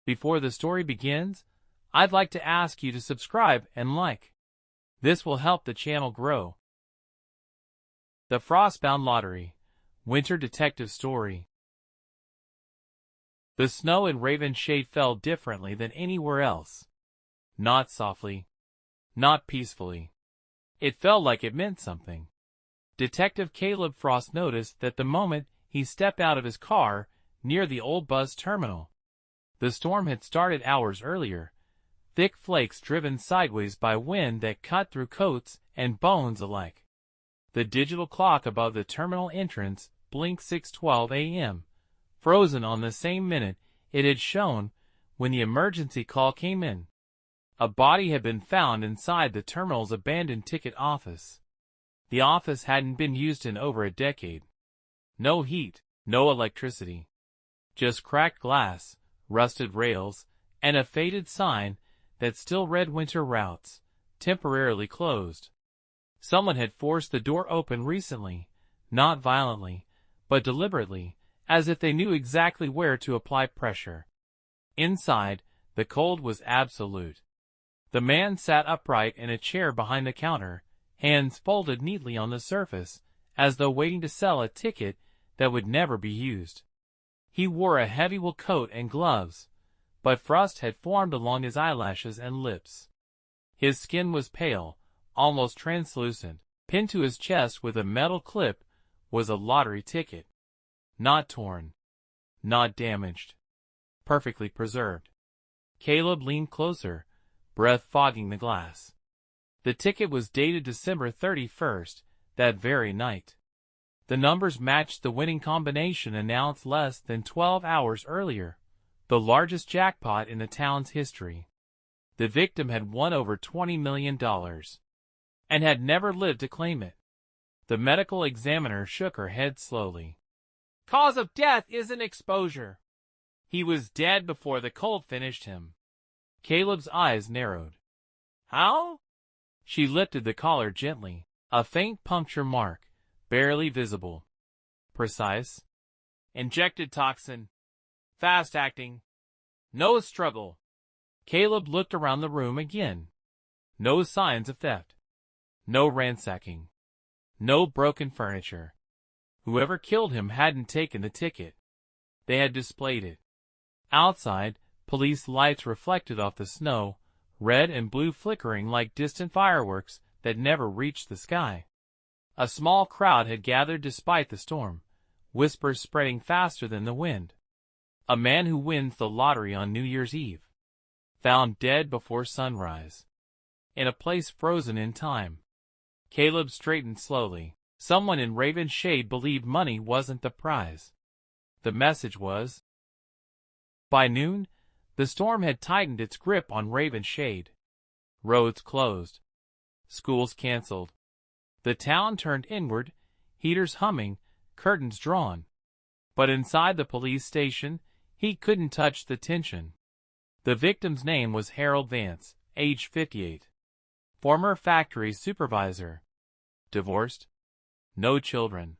Before the story begins, I'd like to ask you to subscribe and like. This will help the channel grow. The Frostbound Lottery, Winter Detective Story. The snow in Ravenshade fell differently than anywhere else. Not softly, not peacefully. It felt like it meant something. Detective Caleb Frost noticed that the moment he stepped out of his car near the old bus terminal. The storm had started hours earlier, thick flakes driven sideways by wind that cut through coats and bones alike. The digital clock above the terminal entrance blinked 6:12 a.m., frozen on the same minute it had shown when the emergency call came in. A body had been found inside the terminal's abandoned ticket office. The office hadn't been used in over a decade. No heat, no electricity. Just cracked glass, rusted rails, and a faded sign that still read winter routes, temporarily closed. Someone had forced the door open recently, not violently, but deliberately, as if they knew exactly where to apply pressure. Inside, the cold was absolute. The man sat upright in a chair behind the counter, hands folded neatly on the surface, as though waiting to sell a ticket that would never be used. He wore a heavy wool coat and gloves, but frost had formed along his eyelashes and lips. His skin was pale, almost translucent. Pinned to his chest with a metal clip was a lottery ticket. Not torn, not damaged, perfectly preserved. Caleb leaned closer, breath fogging the glass. The ticket was dated December 31st, that very night. The numbers matched the winning combination announced less than 12 hours earlier, the largest jackpot in the town's history. The victim had won over $20 million and had never lived to claim it. The medical examiner shook her head slowly. Cause of death isn't exposure. He was dead before the cold finished him. Caleb's eyes narrowed. How? She lifted the collar gently, a faint puncture mark, barely visible. Precise. Injected toxin. Fast acting. No struggle. Caleb looked around the room again. No signs of theft. No ransacking. No broken furniture. Whoever killed him hadn't taken the ticket. They had displayed it. Outside, police lights reflected off the snow, red and blue flickering like distant fireworks that never reached the sky. A small crowd had gathered despite the storm, whispers spreading faster than the wind. A man who wins the lottery on New Year's Eve. Found dead before sunrise. In a place frozen in time. Caleb straightened slowly. Someone in Ravenshade believed money wasn't the prize. The message was. By noon, the storm had tightened its grip on Ravenshade. Roads closed. Schools canceled. The town turned inward, heaters humming, curtains drawn. But inside the police station, he couldn't touch the tension. The victim's name was Harold Vance, age 58. Former factory supervisor. Divorced. No children.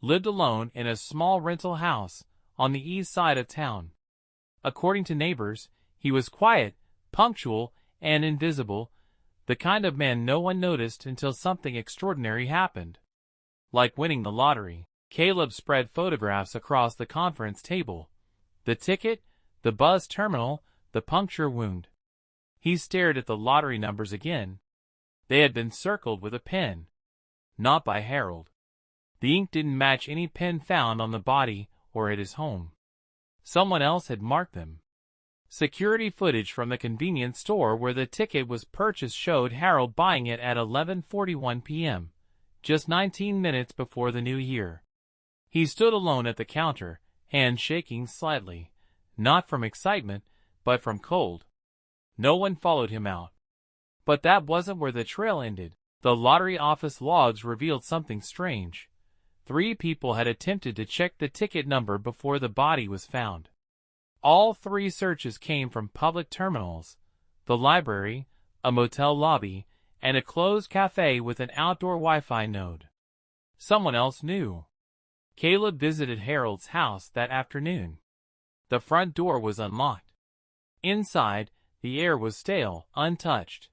Lived alone in a small rental house on the east side of town. According to neighbors, he was quiet, punctual, and invisible, the kind of man no one noticed until something extraordinary happened. Like winning the lottery, Caleb spread photographs across the conference table. The ticket, the bus terminal, the puncture wound. He stared at the lottery numbers again. They had been circled with a pen. Not by Harold. The ink didn't match any pen found on the body or at his home. Someone else had marked them. Security footage from the convenience store where the ticket was purchased showed Harold buying it at 11:41 p.m., just 19 minutes before the new year. He stood alone at the counter, hands shaking slightly, not from excitement, but from cold. No one followed him out. But that wasn't where the trail ended. The lottery office logs revealed something strange. 3 people had attempted to check the ticket number before the body was found. All 3 searches came from public terminals, the library, a motel lobby, and a closed cafe with an outdoor Wi-Fi node. Someone else knew. Caleb visited Harold's house that afternoon. The front door was unlocked. Inside, the air was stale, untouched.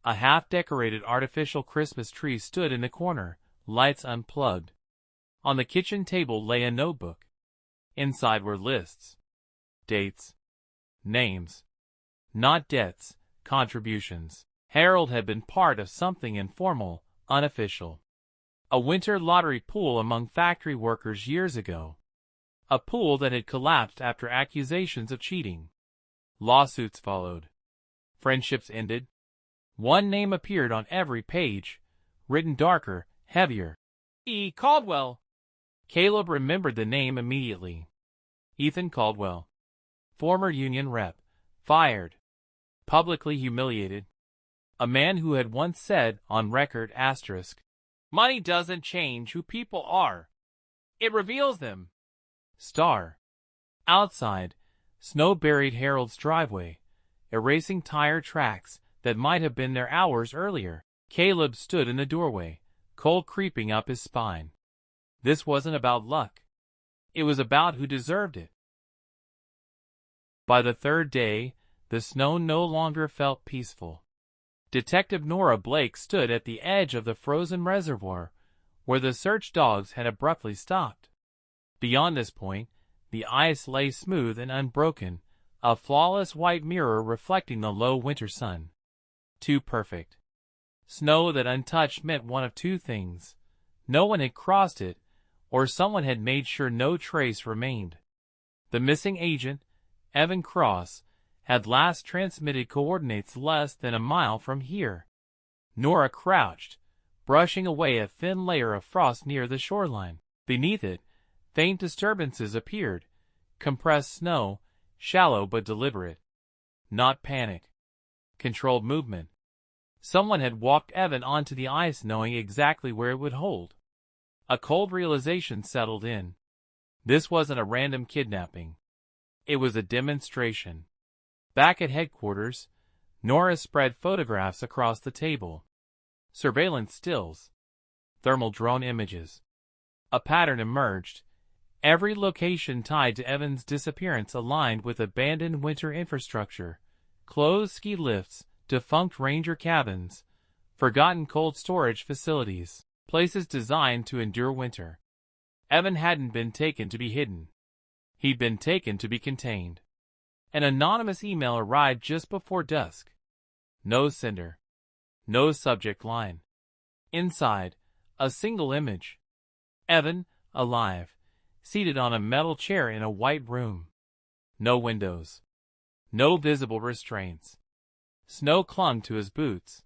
A half-decorated artificial Christmas tree stood in the corner, lights unplugged. On the kitchen table lay a notebook. Inside were lists. Dates. Names. Not debts, contributions. Harold had been part of something informal, unofficial. A winter lottery pool among factory workers years ago. A pool that had collapsed after accusations of cheating. Lawsuits followed. Friendships ended. One name appeared on every page, written darker, heavier. E. Caldwell. Caleb remembered the name immediately. Ethan Caldwell. Former union rep. Fired. Publicly humiliated. A man who had once said, on record, "Money doesn't change who people are. It reveals them." Star. Outside, snow buried Harold's driveway, erasing tire tracks that might have been there hours earlier. Caleb stood in the doorway, cold creeping up his spine. This wasn't about luck. It was about who deserved it. By the third day, the snow no longer felt peaceful. Detective Nora Blake stood at the edge of the frozen reservoir, where the search dogs had abruptly stopped. Beyond this point, the ice lay smooth and unbroken, a flawless white mirror reflecting the low winter sun. Too perfect. Snow that untouched meant one of two things. No one had crossed it, or someone had made sure no trace remained. The missing agent, Evan Cross, had last transmitted coordinates less than a mile from here. Nora crouched, brushing away a thin layer of frost near the shoreline. Beneath it, faint disturbances appeared, compressed snow, shallow but deliberate. Not panic. Controlled movement. Someone had walked Evan onto the ice knowing exactly where it would hold. A cold realization settled in. This wasn't a random kidnapping. It was a demonstration. Back at headquarters, Nora spread photographs across the table. Surveillance stills. Thermal drone images. A pattern emerged. Every location tied to Evan's disappearance aligned with abandoned winter infrastructure. Closed ski lifts, defunct ranger cabins, forgotten cold storage facilities, places designed to endure winter. Evan hadn't been taken to be hidden. He'd been taken to be contained. An anonymous email arrived just before dusk. No sender. No subject line. Inside, a single image. Evan, alive, seated on a metal chair in a white room. No windows. No visible restraints. Snow clung to his boots.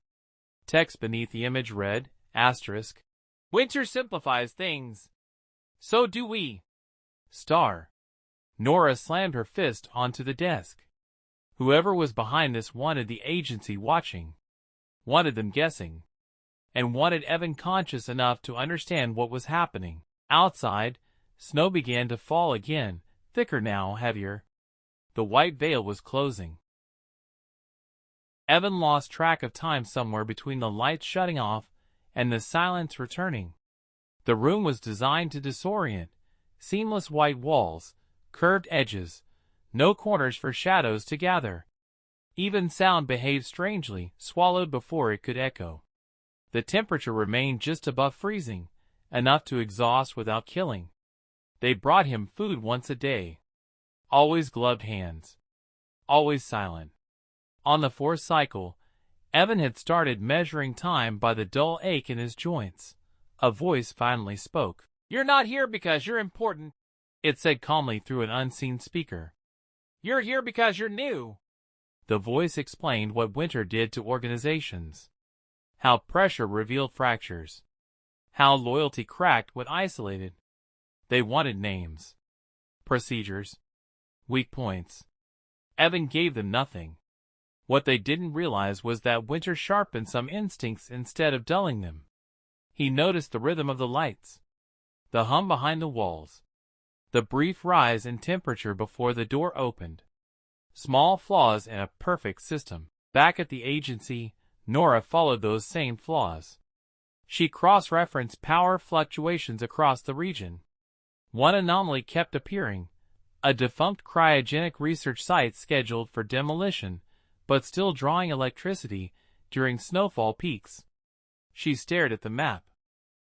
Text beneath the image read, *, "Winter simplifies things. So do we." Star. Nora slammed her fist onto the desk. Whoever was behind this wanted the agency watching, wanted them guessing, and wanted Evan conscious enough to understand what was happening. Outside, snow began to fall again, thicker now, heavier. The white veil was closing. Evan lost track of time somewhere between the lights shutting off and the silence returning. The room was designed to disorient. Seamless white walls, curved edges, no corners for shadows to gather. Even sound behaved strangely, swallowed before it could echo. The temperature remained just above freezing, enough to exhaust without killing. They brought him food once a day. Always gloved hands. Always silent. On the fourth cycle, Evan had started measuring time by the dull ache in his joints. A voice finally spoke. "You're not here because you're important," it said calmly through an unseen speaker. "You're here because you're new." The voice explained what winter did to organizations. How pressure revealed fractures. How loyalty cracked when isolated. They wanted names. Procedures. Weak points. Evan gave them nothing. What they didn't realize was that winter sharpened some instincts instead of dulling them. He noticed the rhythm of the lights. The hum behind the walls. The brief rise in temperature before the door opened. Small flaws in a perfect system. Back at the agency, Nora followed those same flaws. She cross-referenced power fluctuations across the region. One anomaly kept appearing, a defunct cryogenic research site scheduled for demolition, but still drawing electricity during snowfall peaks. She stared at the map.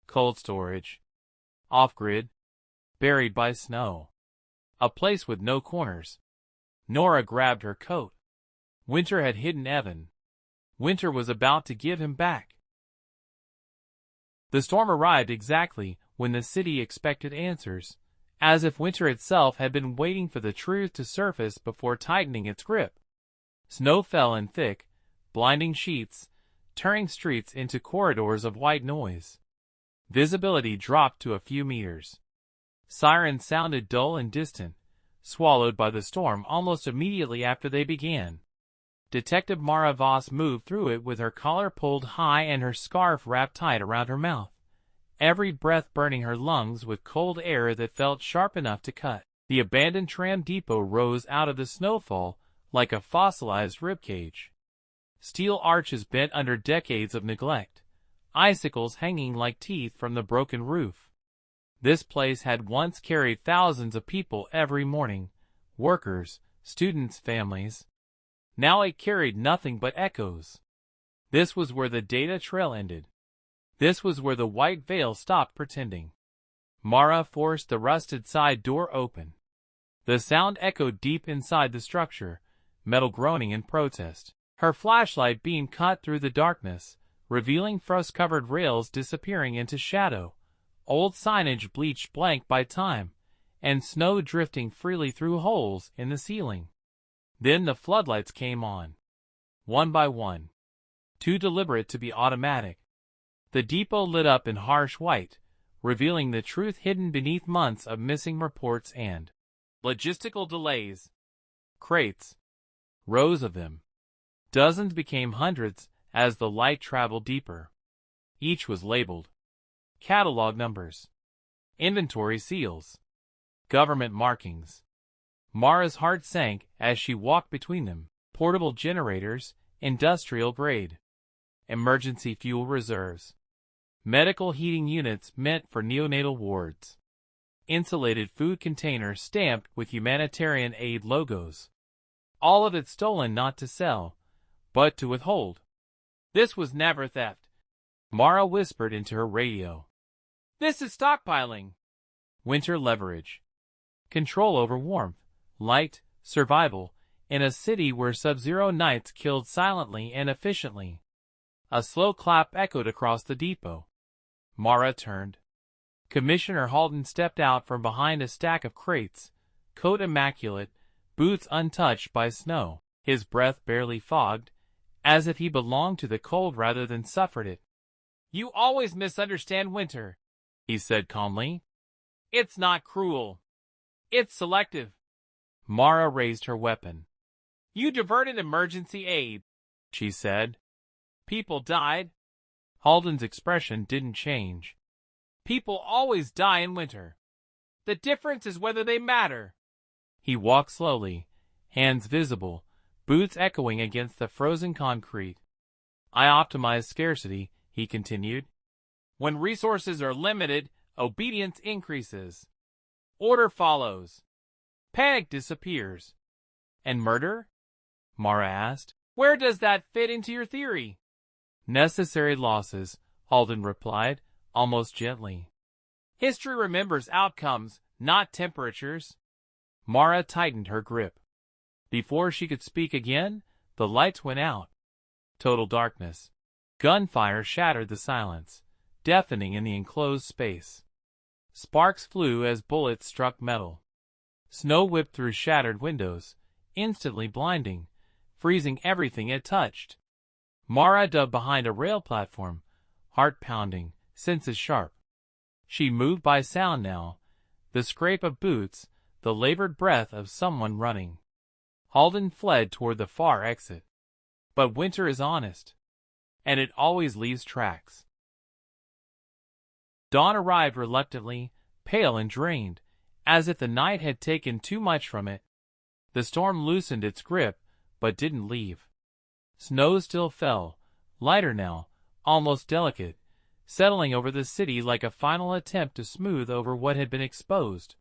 Cold storage. Off-grid. Buried by snow. A place with no corners. Nora grabbed her coat. Winter had hidden Evan. Winter was about to give him back. The storm arrived exactly when the city expected answers, as if winter itself had been waiting for the truth to surface before tightening its grip. Snow fell in thick, blinding sheets, turning streets into corridors of white noise. Visibility dropped to a few meters. Sirens sounded dull and distant, swallowed by the storm almost immediately after they began. Detective Mara Voss moved through it with her collar pulled high and her scarf wrapped tight around her mouth, every breath burning her lungs with cold air that felt sharp enough to cut. The abandoned tram depot rose out of the snowfall like a fossilized ribcage. Steel arches bent under decades of neglect, icicles hanging like teeth from the broken roof. This place had once carried thousands of people every morning, workers, students, families. Now it carried nothing but echoes. This was where the data trail ended. This was where the white veil stopped pretending. Mara forced the rusted side door open. The sound echoed deep inside the structure, metal groaning in protest. Her flashlight beam cut through the darkness, revealing frost-covered rails disappearing into shadow, old signage bleached blank by time, and snow drifting freely through holes in the ceiling. Then the floodlights came on. One by one. Too deliberate to be automatic. The depot lit up in harsh white, revealing the truth hidden beneath months of missing reports and logistical delays. Crates. Rows of them. Dozens became hundreds as the light traveled deeper. Each was labeled. Catalog numbers. Inventory seals. Government markings. Mara's heart sank as she walked between them. Portable generators, industrial grade. Emergency fuel reserves. Medical heating units meant for neonatal wards. Insulated food containers stamped with humanitarian aid logos. All of it stolen not to sell, but to withhold. This was never theft. Mara whispered into her radio. This is stockpiling. Winter leverage. Control over warmth, light, survival, in a city where sub-zero nights killed silently and efficiently. A slow clap echoed across the depot. Mara turned. Commissioner Halden stepped out from behind a stack of crates, coat immaculate, boots untouched by snow, his breath barely fogged, as if he belonged to the cold rather than suffered it. You always misunderstand winter, he said calmly. It's not cruel. It's selective. Mara raised her weapon. You diverted emergency aid, she said. People died. Halden's expression didn't change. People always die in winter. The difference is whether they matter. He walked slowly, hands visible, boots echoing against the frozen concrete. I optimize scarcity, he continued. When resources are limited, obedience increases. Order follows. Panic disappears. And murder? Mara asked. Where does that fit into your theory? Necessary losses, Halden replied, almost gently. History remembers outcomes, not temperatures. Mara tightened her grip. Before she could speak again, the lights went out. Total darkness. Gunfire shattered the silence, deafening in the enclosed space. Sparks flew as bullets struck metal. Snow whipped through shattered windows, instantly blinding, freezing everything it touched. Mara dove behind a rail platform, heart pounding, senses sharp. She moved by sound now, the scrape of boots, the labored breath of someone running. Halden fled toward the far exit. But winter is honest, and it always leaves tracks. Dawn arrived reluctantly, pale and drained, as if the night had taken too much from it. The storm loosened its grip, but didn't leave. Snow still fell, lighter now, almost delicate, settling over the city like a final attempt to smooth over what had been exposed.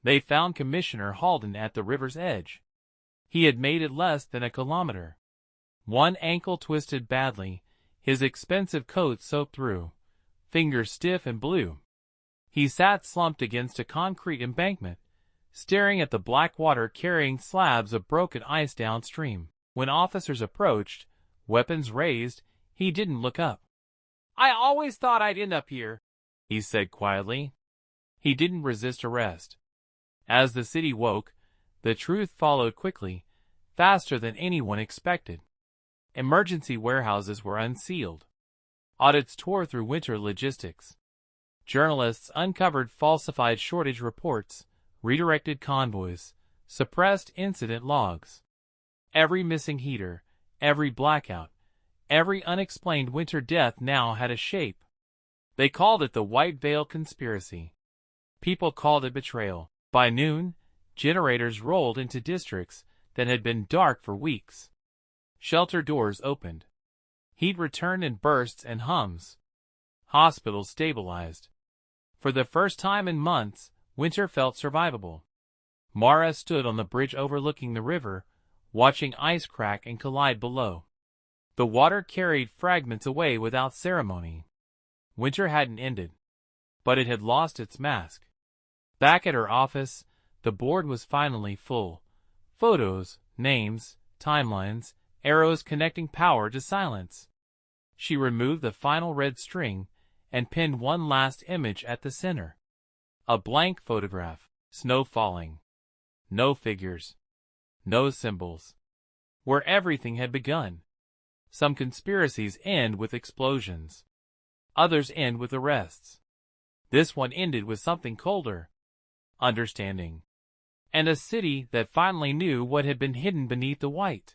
They found Commissioner Halden at the river's edge. He had made it less than a kilometer. One ankle twisted badly, his expensive coat soaked through, fingers stiff and blue. He sat slumped against a concrete embankment, staring at the black water carrying slabs of broken ice downstream. When officers approached, weapons raised, he didn't look up. "I always thought I'd end up here," he said quietly. He didn't resist arrest. As the city woke, the truth followed quickly, faster than anyone expected. Emergency warehouses were unsealed. Audits tore through winter logistics. Journalists uncovered falsified shortage reports, redirected convoys, suppressed incident logs. Every missing heater, every blackout, every unexplained winter death now had a shape. They called it the White Veil Conspiracy. People called it betrayal. By noon, generators rolled into districts that had been dark for weeks. Shelter doors opened. Heat returned in bursts and hums. Hospitals stabilized. For the first time in months, winter felt survivable. Mara stood on the bridge overlooking the river, watching ice crack and collide below. The water carried fragments away without ceremony. Winter hadn't ended, but it had lost its mask. Back at her office, the board was finally full. Photos, names, timelines, arrows connecting power to silence. She removed the final red string and pinned one last image at the center. A blank photograph, snow falling. No figures. No symbols. Where everything had begun. Some conspiracies end with explosions. Others end with arrests. This one ended with something colder. Understanding. And a city that finally knew what had been hidden beneath the white.